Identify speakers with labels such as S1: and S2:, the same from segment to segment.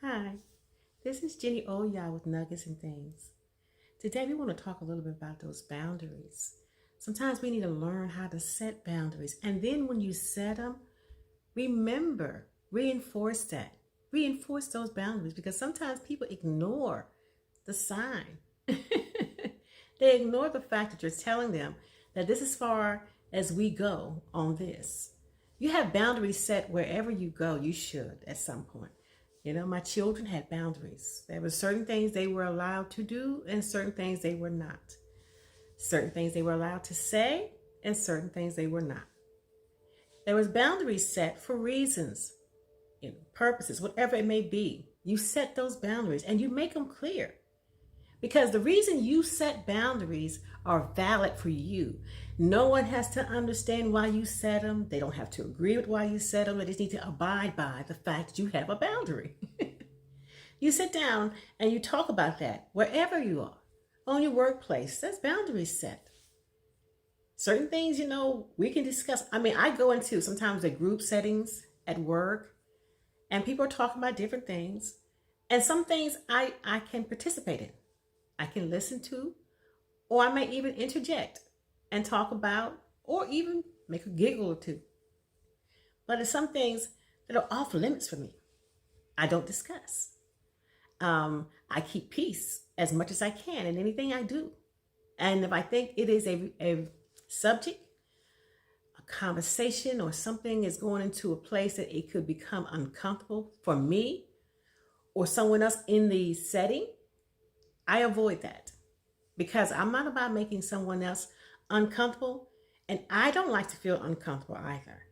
S1: Hi, this is Jenny Oya with Nuggets and Things. Today we want to talk a little bit about those boundaries. Sometimes we need to learn how to set boundaries. And then when you set them, remember, reinforce that. Reinforce those boundaries because sometimes people ignore the sign. They ignore the fact that you're telling them that this is as far as we go on this. You have boundaries set wherever you go, you should at some point. My children had boundaries. There were certain things they were allowed to do and certain things they were not. Certain things they were allowed to say and certain things they were not. There was boundaries set for reasons, purposes, whatever it may be. You set those boundaries and you make them clear. Because the reason you set boundaries are valid for you. No one has to understand why you set them. They don't have to agree with why you set them. They just need to abide by the fact that you have a boundary. You sit down and you talk about that wherever you are. On your workplace, that's boundaries set. Certain things, we can discuss. I go into sometimes the group settings at work and people are talking about different things. And some things I can participate in. I can listen to, or I may even interject and talk about, or even make a giggle or two. But there's some things that are off limits for me. I don't discuss. I keep peace as much as I can in anything I do. And if I think it is a subject, a conversation, or something is going into a place that it could become uncomfortable for me or someone else in the setting, I avoid that because I'm not about making someone else uncomfortable, and I don't like to feel uncomfortable either.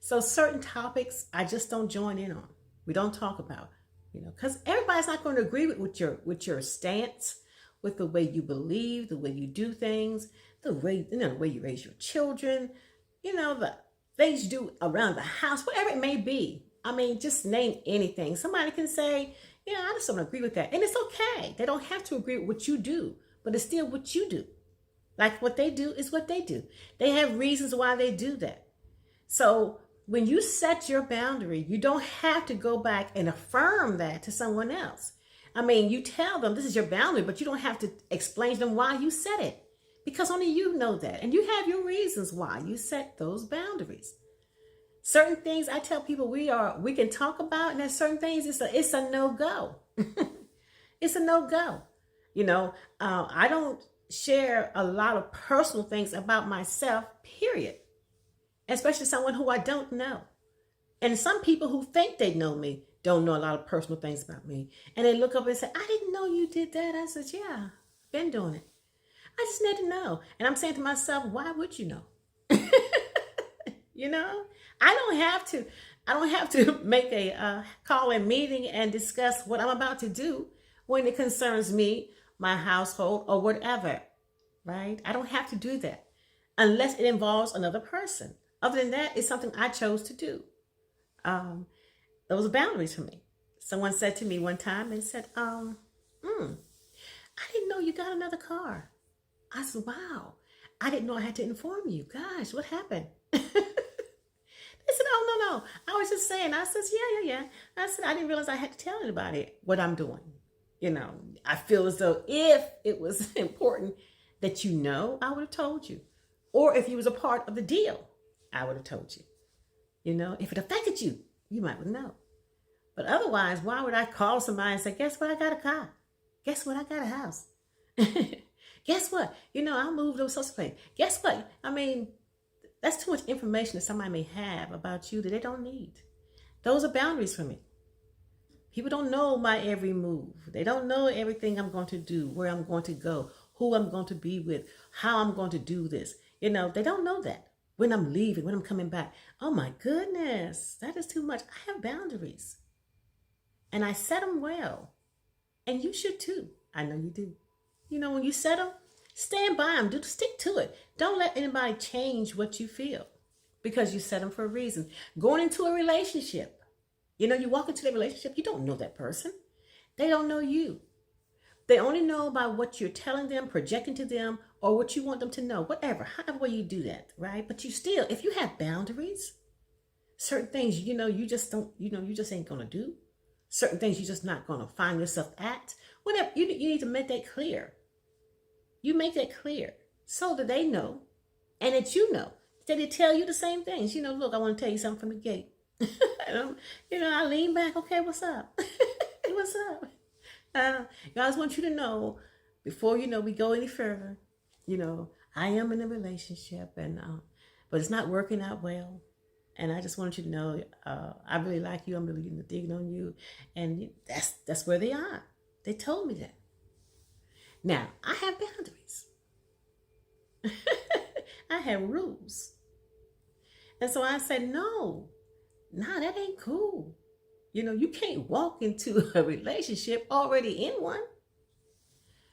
S1: So certain topics I just don't join in on. We don't talk about, because everybody's not going to agree with your stance, with the way you believe, the way you do things, the way you raise your children, the things you do around the house, whatever it may be. Just name anything. Somebody can say, I just don't agree with that. And it's okay. They don't have to agree with what you do, but it's still what you do. Like what they do is what they do. They have reasons why they do that. So when you set your boundary, you don't have to go back and affirm that to someone else. You tell them this is your boundary, but you don't have to explain to them why you set it because only you know that. And you have your reasons why you set those boundaries. Certain things I tell people we can talk about, and there's certain things it's a no-go. It's a no-go. I don't share a lot of personal things about myself, period. Especially someone who I don't know. And some people who think they know me don't know a lot of personal things about me. And they look up and say, I didn't know you did that. I said, yeah, been doing it. I just need to know. And I'm saying to myself, why would you know? I don't have to make a call and meeting and discuss what I'm about to do when it concerns me, my household, or whatever, right? I don't have to do that unless it involves another person. Other than that, it's something I chose to do. Those are boundaries for me. Someone said to me one time and said, I didn't know you got another car. I said, wow, I didn't know I had to inform you. Gosh, what happened? They said, oh, no. I was just saying. I said, yeah. I said, I didn't realize I had to tell anybody what I'm doing. I feel as though if it was important that I would have told you. Or if you was a part of the deal, I would have told you. If it affected you, you might know. But otherwise, why would I call somebody and say, guess what? I got a car. Guess what? I got a house. Guess what? I moved those social place. Guess what? That's too much information that somebody may have about you that they don't need. Those are boundaries for me. People don't know my every move. They don't know everything I'm going to do, where I'm going to go, who I'm going to be with, how I'm going to do this. They don't know that. When I'm leaving, when I'm coming back. Oh my goodness, that is too much. I have boundaries. And I set them well. And you should too. I know you do. When you set them, stand by them. Stick to it. Don't let anybody change what you feel because you set them for a reason. Going into a relationship, you walk into the relationship, you don't know that person. They don't know you. They only know by what you're telling them, projecting to them, or what you want them to know, whatever, however way you do that, right? But you still, if you have boundaries, certain things, you just don't, you just ain't going to do. Certain things you're just not going to find yourself at. Whatever, you need to make that clear. You make that clear so that they know and that you know. That they tell you the same things. Look, I want to tell you something from the gate. I lean back. Okay, what's up? What's up? I just want you to know before we go any further. I am in a relationship, and but it's not working out well. And I just want you to know, I really like you. I'm really digging on you, and that's where they are. They told me that. Now I have boundaries. I have rules, and so I said, no, that ain't cool. You can't walk into a relationship already in one.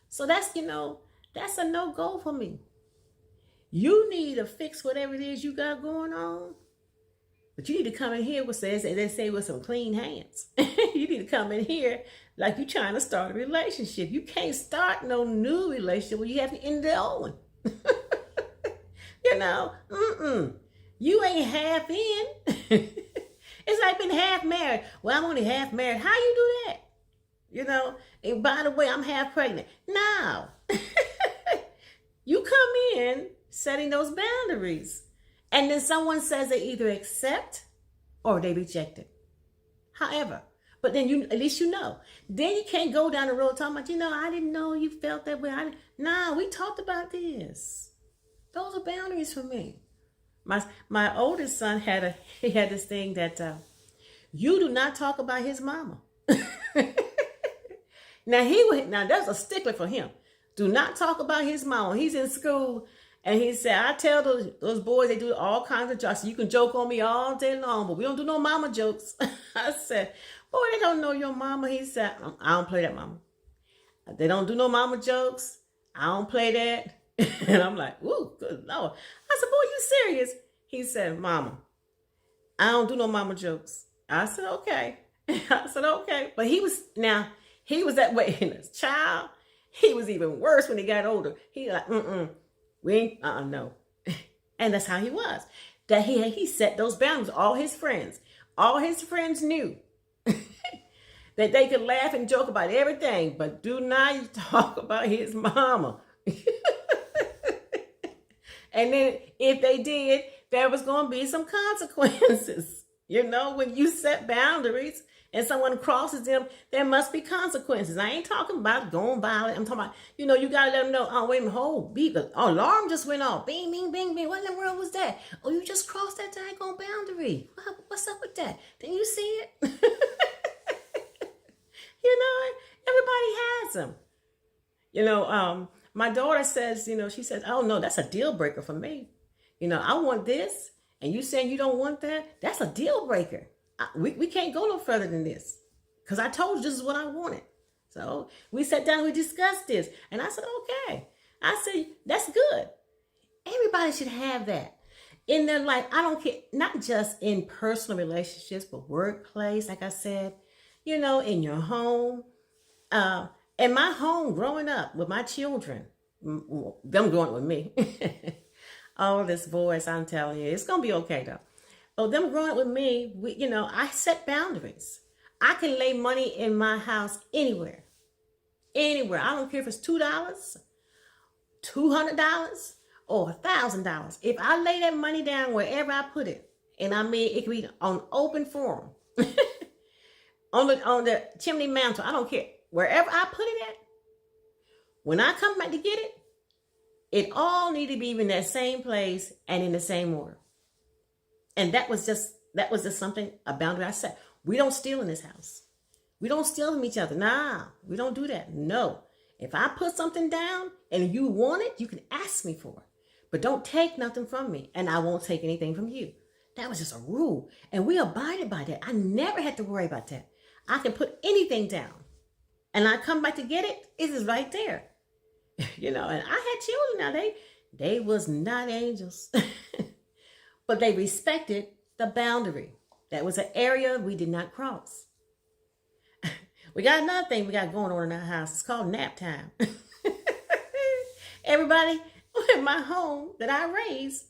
S1: So that's a no-go for me. You need to fix whatever it is you got going on. But you need to come in here with, as they say, with some clean hands. You need to come in here like you're trying to start a relationship. You can't start no new relationship when you have to end the old one. You ain't half in. It's like being half married. Well, I'm only half married. How you do that? And by the way, I'm half pregnant. Now, you come in setting those boundaries. And then someone says they either accept or they reject it. However, but then at least you know. Then you can't go down the road talking about, I didn't know you felt that way. Nah, we talked about this. Those are boundaries for me. My oldest son had this thing that you do not talk about his mama. Now that's a stickler for him. Do not talk about his mama. He's in school. And he said, I tell those boys, they do all kinds of jokes. You can joke on me all day long, but we don't do no mama jokes. I said, boy, they don't know your mama. He said, I don't play that, mama. They don't do no mama jokes. I don't play that. And I'm like, ooh, good Lord. I said, boy, you serious? He said, mama, I don't do no mama jokes. I said, okay. I said, okay. But he was that way in his child. He was even worse when he got older. He like, we ain't, no. And that's how he was. That he set those boundaries. All his friends knew that they could laugh and joke about everything, but do not talk about his mama. And then if they did, there was going to be some consequences. When you set boundaries and someone crosses them, there must be consequences. I ain't talking about going violent. I'm talking about, you got to let them know, oh, wait a minute, hold, beep. Oh, alarm just went off. Bing, bing, bing, bing. What in the world was that? Oh, you just crossed that daggone boundary. What's up with that? Didn't you see it? Everybody has them. My daughter says, she says, oh, no, that's a deal breaker for me. I want this. And you saying you don't want that? That's a deal breaker. We can't go no further than this. Because I told you this is what I wanted. So we sat down and we discussed this. And I said, okay. I said, that's good. Everybody should have that in their life. I don't care, not just in personal relationships, but workplace, like I said, in your home. In my home growing up with my children, them growing up with me. Oh, this voice, I'm telling you, it's going to be okay though. Oh, them growing up with me, I set boundaries. I can lay money in my house anywhere. Anywhere. I don't care if it's $2, $200, or $1,000. If I lay that money down wherever I put it, and it could be on open forum, on the chimney mantle, I don't care. Wherever I put it at, when I come back to get it, it all need to be in that same place and in the same order. And that was just something, a boundary I set. We don't steal in this house. We don't steal from each other. Nah, we don't do that. No. If I put something down and you want it, you can ask me for it. But don't take nothing from me, and I won't take anything from you. That was just a rule. And we abided by that. I never had to worry about that. I can put anything down. And I come back to get it, it is right there. And I had children now. They was not angels. But they respected the boundary. That was an area we did not cross. We got another thing we got going on in our house. It's called nap time. Everybody in my home that I raised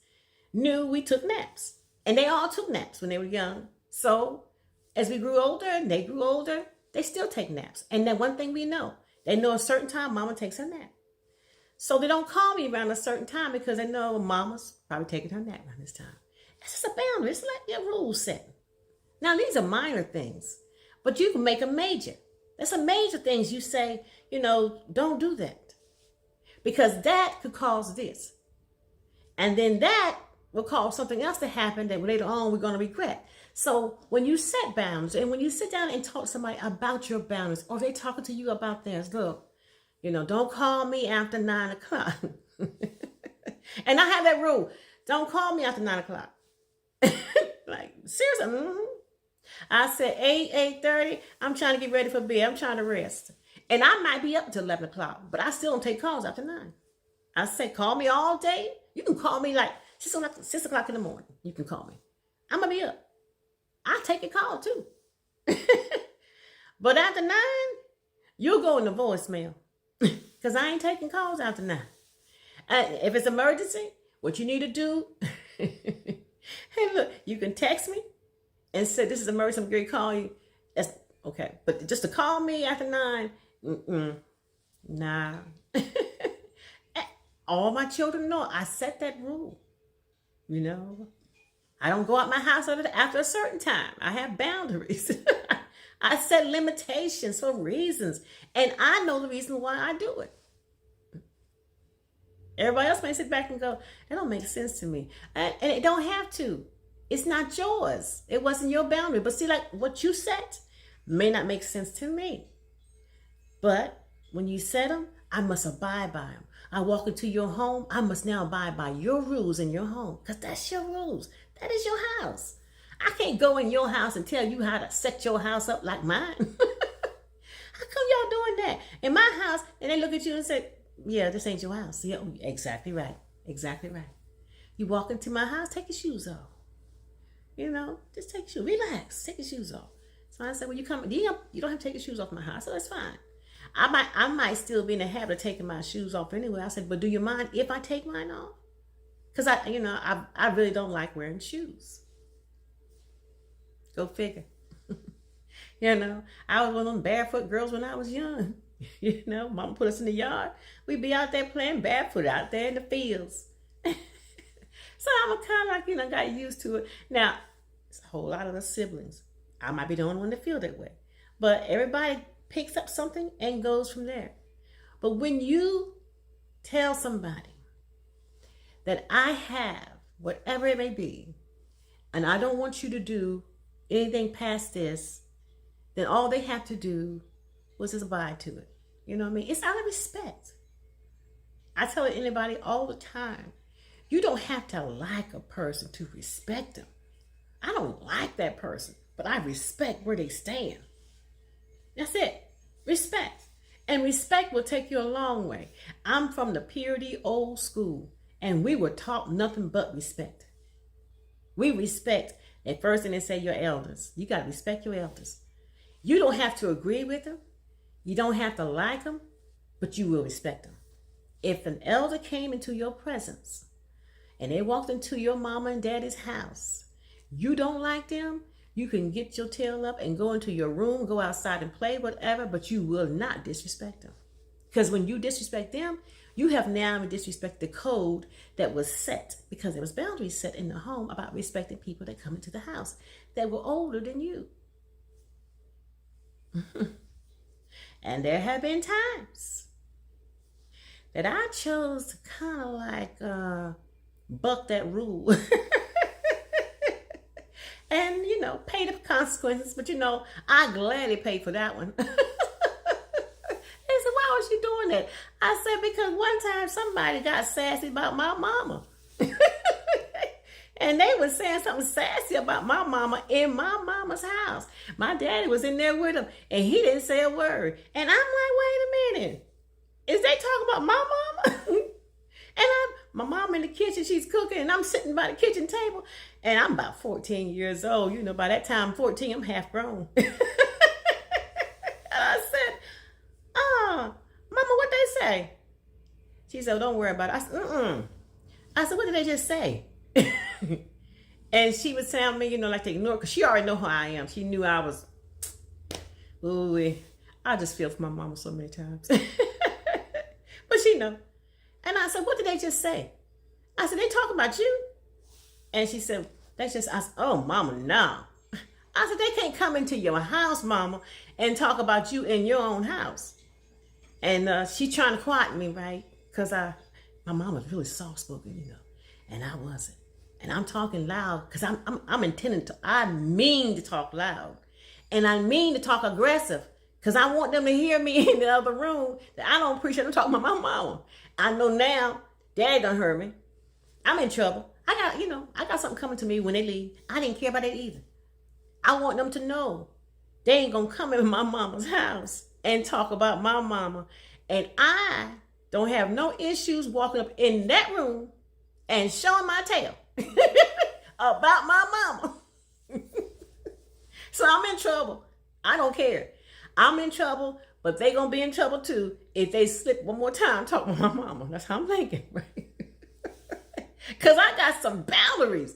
S1: knew we took naps. And they all took naps when they were young. So as we grew older and they grew older, They still take naps. And then one thing we know, they know a certain time mama takes her nap. So they don't call me around a certain time because they know mama's probably taking her nap around this time. It's just a boundary. It's like your rule setting. Now, these are minor things, but you can make them major. There's some major things you say, don't do that. Because that could cause this. And then that will cause something else to happen that later on we're going to regret. So when you set boundaries and when you sit down and talk to somebody about your boundaries, or they talking to you about theirs, look, don't call me after 9 o'clock. And I have that rule. Don't call me after 9 o'clock. Like, seriously. I said 8:30, I'm trying to get ready for bed. I'm trying to rest. And I might be up until 11 o'clock, but I still don't take calls after 9. I say, call me all day. You can call me like 6 o'clock in the morning. You can call me. I'm going to be up. I'll take a call too. But after 9, you'll go in the voicemail. Because I ain't taking calls after 9. If it's emergency, what you need to do, hey, look, you can text me and say, this is emergency, I'm going to call you. That's okay. But just to call me after 9, nah. All my children know I set that rule. I don't go out my house after a certain time. I have boundaries. I set limitations for reasons. And I know the reason why I do it. Everybody else may sit back and go, that don't make sense to me. And it don't have to. It's not yours. It wasn't your boundary. But see, like what you set may not make sense to me. But when you set them, I must abide by them. I walk into your home, I must now abide by your rules in your home. Because that's your rules. That is your house. I can't go in your house and tell you how to set your house up like mine. How come y'all doing that? In my house, and they look at you and say, yeah, this ain't your house. Yeah, exactly right. Exactly right. You walk into my house, take your shoes off. Just take your shoes. Relax. Take your shoes off. So I said, well, you don't have to take your shoes off my house, so that's fine. I might still be in the habit of taking my shoes off anyway. I said, but do you mind if I take mine off? Because I really don't like wearing shoes. Go figure. I was one of them barefoot girls when I was young. Mama put us in the yard. We'd be out there playing barefoot out there in the fields. So I'm kind of got used to it. Now, it's a whole lot of the siblings. I might be the only one to feel that way. But everybody picks up something and goes from there. But when you tell somebody that I have whatever it may be, and I don't want you to do anything past this, then all they have to do was just abide to it. You know what I mean? It's out of respect. I tell anybody all the time, you don't have to like a person to respect them. I don't like that person, but I respect where they stand. That's it. Respect. And respect will take you a long way. I'm from the purity old school, and we were taught nothing but respect. We respect. At first, and they say your elders. You got to respect your elders. You don't have to agree with them. You don't have to like them, but you will respect them. If an elder came into your presence and they walked into your mama and daddy's house, you don't like them, you can get your tail up and go into your room, go outside and play, whatever, but you will not disrespect them. Because when you disrespect them, you have now disrespected the code that was set, because there was boundaries set in the home about respecting people that come into the house that were older than you. And there have been times that I chose to kind of like buck that rule. And, pay the consequences. But, I gladly paid for that one. They said, why was you doing that? I said, because one time somebody got sassy about my mama. And they were saying something sassy about my mama in my mama's house. My daddy was in there with him, and he didn't say a word. And I'm like, wait a minute. Is they talking about my mama? And my mom in the kitchen, she's cooking, and I'm sitting by the kitchen table, and I'm about 14 years old. By that time, 14, I'm half grown. And I said, Mama, what they say? She said, don't worry about it. I said, I said, what did they just say? And she was telling me, like to ignore, because she already know who I am. She knew I was Ooh, I just feel for my mama so many times. But she know. And I said, what did they just say? I said, they talking about you? And she said, I said, oh, mama, no. I said, they can't come into your house, mama, and talk about you in your own house. And she trying to quiet me, right? Because my mom was really soft-spoken, and I wasn't. And I'm talking loud because I'm intending to, I mean to talk loud. And I mean to talk aggressive because I want them to hear me in the other room that I don't appreciate them talking about my mama. I know now, Dad done heard me. I'm in trouble. I got something coming to me when they leave. I didn't care about that either. I want them to know they ain't gonna come in my mama's house and talk about my mama. And I don't have no issues walking up in that room and showing my tail about my mama. So I'm in trouble. I don't care. I'm in trouble, but they gonna be in trouble too if they slip one more time talking about my mama. That's how I'm thinking, right? Because I got some boundaries.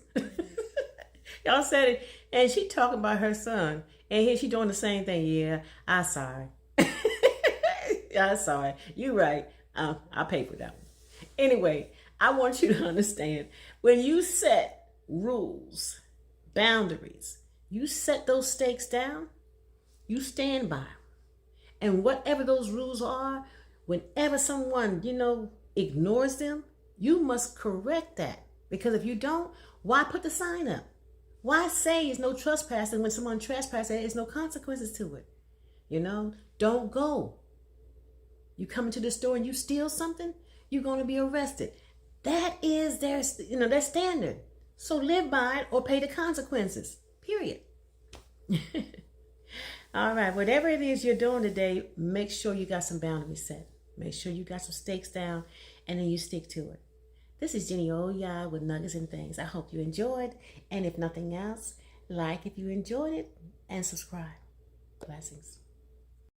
S1: Y'all said it. And she talking about her son. And here she doing the same thing. Yeah, I'm sorry. I'm sorry. You right. I pay for that one. Anyway, I want you to understand, when you set rules, boundaries, you set those stakes down, you stand by them. And whatever those rules are, whenever someone, ignores them, you must correct that. Because if you don't, why put the sign up? Why say it's no trespassing when someone trespasses, there's no consequences to it? Don't go. You come into the store and you steal something, you're going to be arrested. That is their standard. So live by it or pay the consequences. Period. All right, whatever it is you're doing today, make sure you got some boundaries set. Make sure you got some stakes down, and then you stick to it. This is Jenny Oya with Nuggets and Things. I hope you enjoyed, and if nothing else, like if you enjoyed it, and subscribe. Blessings.